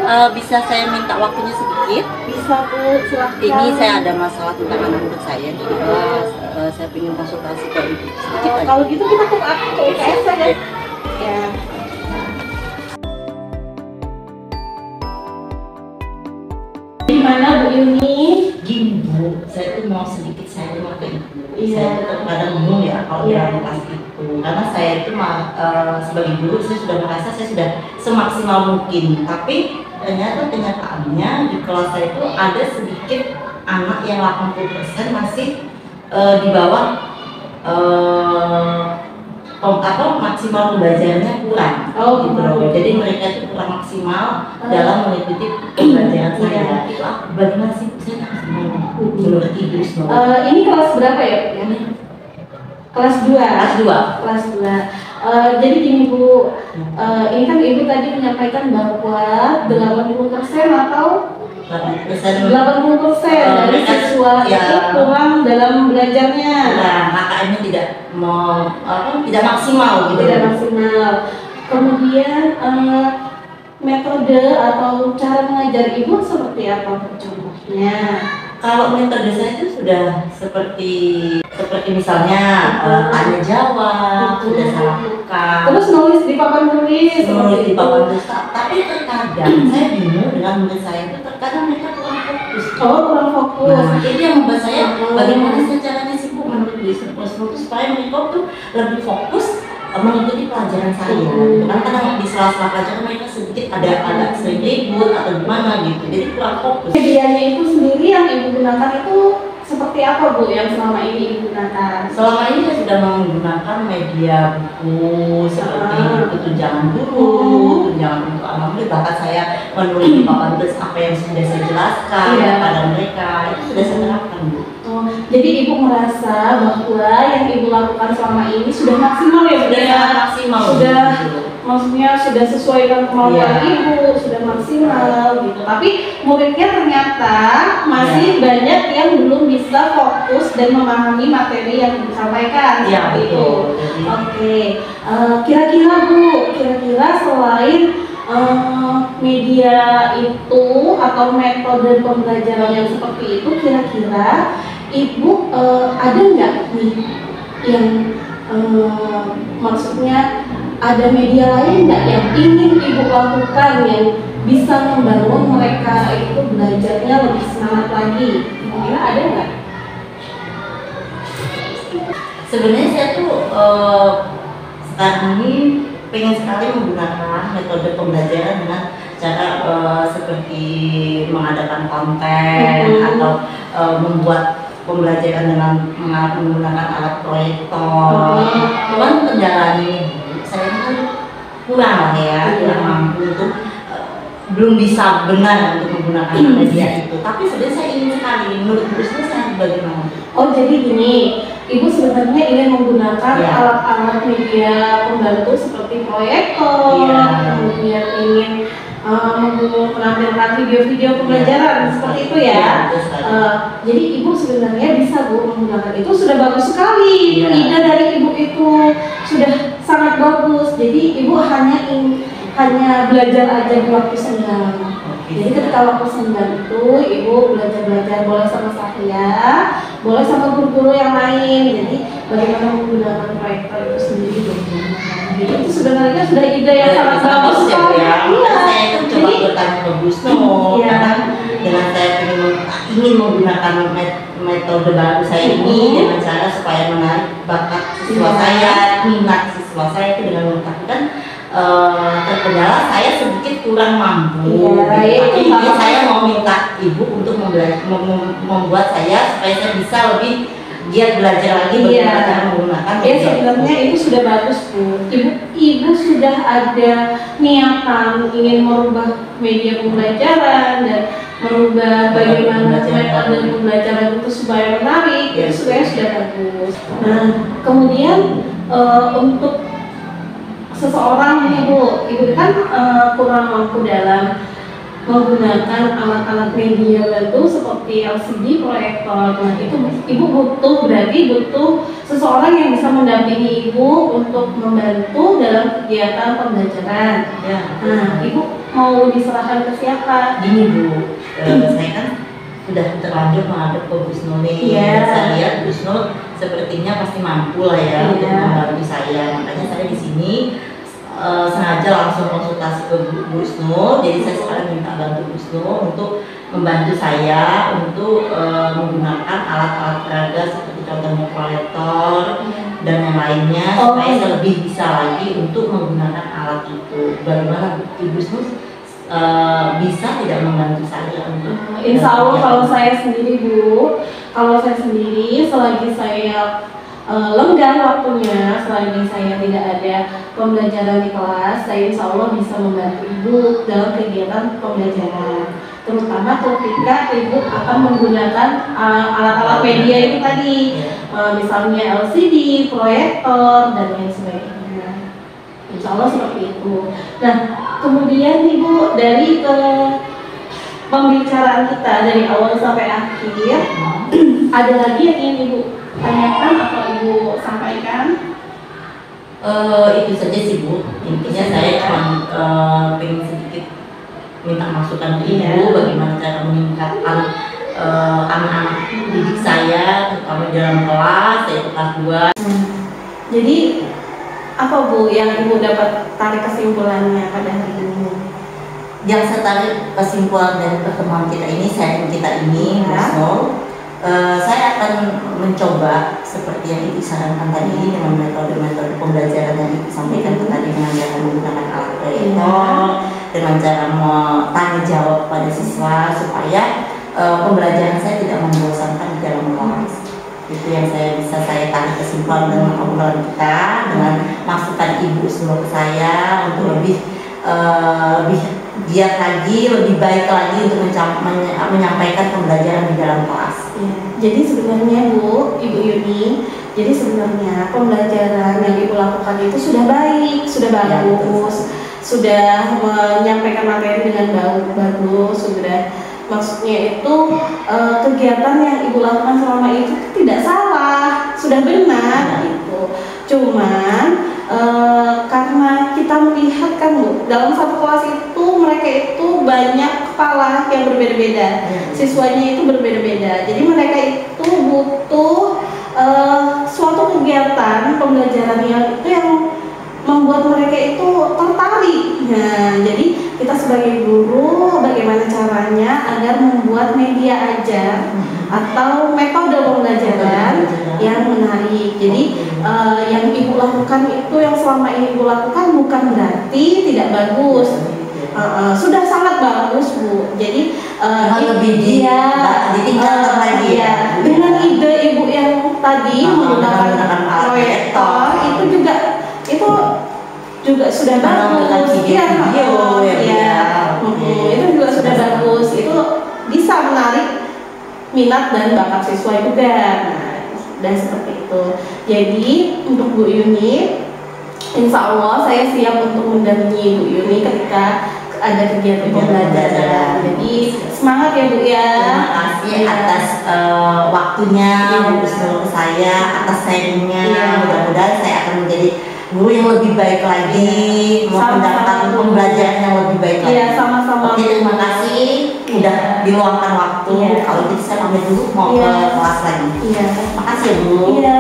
Bisa saya minta waktunya sedikit? Bisa Bu, silahkan. Ini saya ada masalah tentang anak murid saya di kelas. Saya ingin konsultasi ke ibu sedikit aja. Kalau gitu kita ke UKS saja. Ya. Gimana Bu Yuni? Gini Bu, saya tuh mau sedikit saya mau ke ibu. Iya. Saya tuh kadang bingung ya kalau dalam kelas itu, karena saya itu sebagai guru saya sudah merasa saya sudah semaksimal mungkin, tapi ternyata kenyataannya di kelas saya itu ada sedikit anak yang 80% masih di bawah maksimal belajarnya kurang. Gitu loh. Jadi mereka itu kurang maksimal dalam mengikuti pembelajaran saya. Itu bagaimana sih? Saya harus menurut ibu semua. Ini kelas berapa ya? Kelas 2. Kelas 2. Kelas 2. Jadi gini Bu, ini kan Ibu tadi menyampaikan bahwa 80% atau 80% dari siswa itu kurang dalam belajarnya. Nah, KKM-nya tidak maksimal gitu. Tidak maksimal. Kemudian metode atau cara mengajar Ibu seperti apa contohnya? Kalau metode saya itu sudah seperti misalnya tanya jawab, sudah saya lakukan. Terus nulis di papan tulis. Nulis di papan tulis. Tapi terkadang saya bingung dengan murid saya itu terkadang mereka kurang fokus. Oh, kurang fokus. Nah, itu yang membuat saya bagaimana sih caranya sih Bu menulis supaya mereka tuh lebih fokus mengikuti pelajaran saya. Karena kadang di sela-sela pelajaran mereka sedikit ada sering ribut atau gimana gitu, jadi kurang fokus. Medianya itu sendiri yang Ibu gunakan itu seperti apa Bu yang selama ini Ibu gunakan? Selama ini saya sudah menggunakan media buku seperti tunjangan guru, tunjangan untuk anak murid, bahkan saya menulis di papan tulis apa yang sudah saya jelaskan kepada mereka, itu sudah saya terapkan Bu. Jadi Ibu merasa bahwa yang Ibu lakukan selama ini sudah maksimal ya Bu? Sudah maksimal. Sudah, maksudnya sudah sesuai dengan kemampuan Ibu, sudah maksimal gitu. Tapi muridnya ternyata masih banyak yang belum bisa fokus dan memahami materi yang disampaikan. Iya itu. Oke. Kira-kira Bu, selain media itu atau metode pembelajaran yang seperti itu, kira-kira Ibu ada nggak nih yang maksudnya ada media lain nggak yang ingin Ibu lakukan yang bisa membangun mereka itu belajarnya lebih semangat lagi? Kira-kira ada nggak? Sebenarnya saya tuh sekarang ini pengen sekali menggunakan metode pembelajaran dengan cara seperti mengadakan konten atau membuat pembelajaran dengan menggunakan alat proyektor. Cuman kendalanya saya ini kan kurang lah ya, kurang mampu untuk belum bisa benar untuk menggunakan media itu. Tapi sebenarnya saya ingin sekali, menurut Bu saya bagaimana? Oh jadi gini, Ibu sebenarnya ingin menggunakan alat-alat media pembantu seperti proyektor, kemudian ingin menampilkan video-video pembelajaran seperti itu ya. Jadi Ibu sebenarnya bisa Bu menggunakan itu, sudah bagus sekali. Ide dari Ibu itu sudah sangat bagus. Jadi Ibu hanya belajar aja di waktu senggang. Jadi ketika waktu senggang itu Ibu belajar boleh sama saya, boleh sama guru-guru yang lain. Jadi bagaimana menggunakan proyektor itu sendiri Bu. Jadi itu sebenarnya sudah ide yang sangat bagus sekali. Saya itu coba bertanya ke Bu Sno, karena dengan saya ingin menggunakan metode baru saya ini dengan cara supaya menarik bakat siswa saya, minat siswa saya itu dengan mengungkapkan terkendala saya sedikit kurang mampu. Tapi saya mau minta Ibu untuk membuat saya supaya saya bisa lebih giat belajar lagi bagaimana menggunakan media. Sebenarnya itu sudah bagus Bu. Ibu sudah ada niatan ingin merubah media pembelajaran dan merubah bagaimana metode pembelajaran itu supaya menarik. Itu sebenarnya sudah bagus. Nah, kemudian untuk seseorang Ibu kan kurang mampu dalam menggunakan alat-alat media bantu seperti LCD, proyektor. Nah, itu Ibu berarti butuh seseorang yang bisa mendampingi Ibu untuk membantu dalam kegiatan pembelajaran. Nah, Ibu mau diserahkan ke siapa? Gini Bu, saya kan sudah terlanjur menghadap ke Bu Snul nih. Iya. Saya lihat Bu Snul sepertinya pasti mampu lah ya untuk membantu saya. Makanya saya di sini sengaja langsung konsultasi ke Bu Snul. Jadi saya sekarang minta bantu Bu Snul untuk membantu saya untuk menggunakan alat-alat peraga seperti contohnya proyektor dan yang lainnya supaya saya lebih bisa lagi untuk menggunakan alat itu. Bagaimana Ibu Snul bisa tidak membantu saya untuk Insya Allah kalau saya sendiri Bu, kalau saya sendiri selagi saya lenggang waktunya, selagi saya tidak ada pembelajaran di kelas, saya insya Allah bisa membantu Ibu dalam kegiatan pembelajaran, terutama ketika Ibu akan menggunakan alat-alat media itu tadi, misalnya LCD, proyektor, dan lain sebagainya. Insya Allah seperti itu. Nah, kemudian Ibu dari pembicaraan kita dari awal sampai akhir, ada lagi yang ingin Ibu tanyakan atau Ibu sampaikan? Itu saja sih Bu. Intinya saya cuma pengen sedikit minta masukan ke Ibu bagaimana cara meningkatkan anak-anak didik saya, terutama di dalam kelas, yaitu kelas 2. Jadi apa Bu yang Ibu dapat tarik kesimpulannya pada hari ini? Yang saya tarik kesimpulan dari pertemuan kita ini, sharing kita ini, Bu Snul, saya akan mencoba seperti yang Ibu sarankan tadi dengan metode-metode pembelajaran yang Ibu sampaikan tadi, dengan cara menggunakan alat proyektor, dengan cara tanya jawab pada siswa supaya pembelajaran saya tidak membosankan di dalam kelas. Itu yang bisa saya tarik kesimpulan dengan obrolan kita, dengan masukan Ibu Snul ke saya untuk lebih giat lagi, lebih baik lagi untuk menyampaikan pembelajaran di dalam kelas. Jadi sebenarnya Bu, Ibu Yuni, jadi sebenarnya pembelajaran yang Ibu lakukan itu sudah baik, sudah bagus, sudah menyampaikan materi dengan bagus, sudah, maksudnya itu kegiatan yang Ibu lakukan selama itu tidak salah, sudah benar gitu. Cuman karena kita melihat kan Bu, dalam satu kelas itu mereka itu banyak kepala yang berbeda-beda, siswanya itu berbeda-beda. Jadi mereka itu butuh suatu kegiatan pembelajaran yang membuat mereka itu tertarik. Nah, jadi kita sebagai guru bagaimana caranya agar membuat media ajar atau metode pembelajaran yang menarik. Jadi yang Ibu lakukan itu, yang selama ini Ibu lakukan bukan berarti tidak bagus. Sudah sangat bagus Bu. Jadi lebih ditingkatkan lagi ya. Dengan ide Ibu yang tadi menggunakan proyektor itu juga sudah bagus. Itu juga sudah bagus. Itu bisa menarik minat dan bakat siswa juga. Dan seperti itu. Jadi untuk Bu Yuni, insya Allah saya siap untuk mendampingi Bu Yuni ketika ada kegiatan pembelajaran. Jadi semangat ya Bu ya. Terima kasih atas waktunya Bu Snul ke saya, atas sharingnya. Mudah-mudahan saya akan menjadi guru yang lebih baik lagi, mendapatkan pembelajaran yang lebih baik lagi. Iya, sama-sama. Oke, terima kasih udah diluangkan waktu. Kalau gitu saya pamit dulu, mau ke kelas lagi. Iya. Makasih Bu. Iya.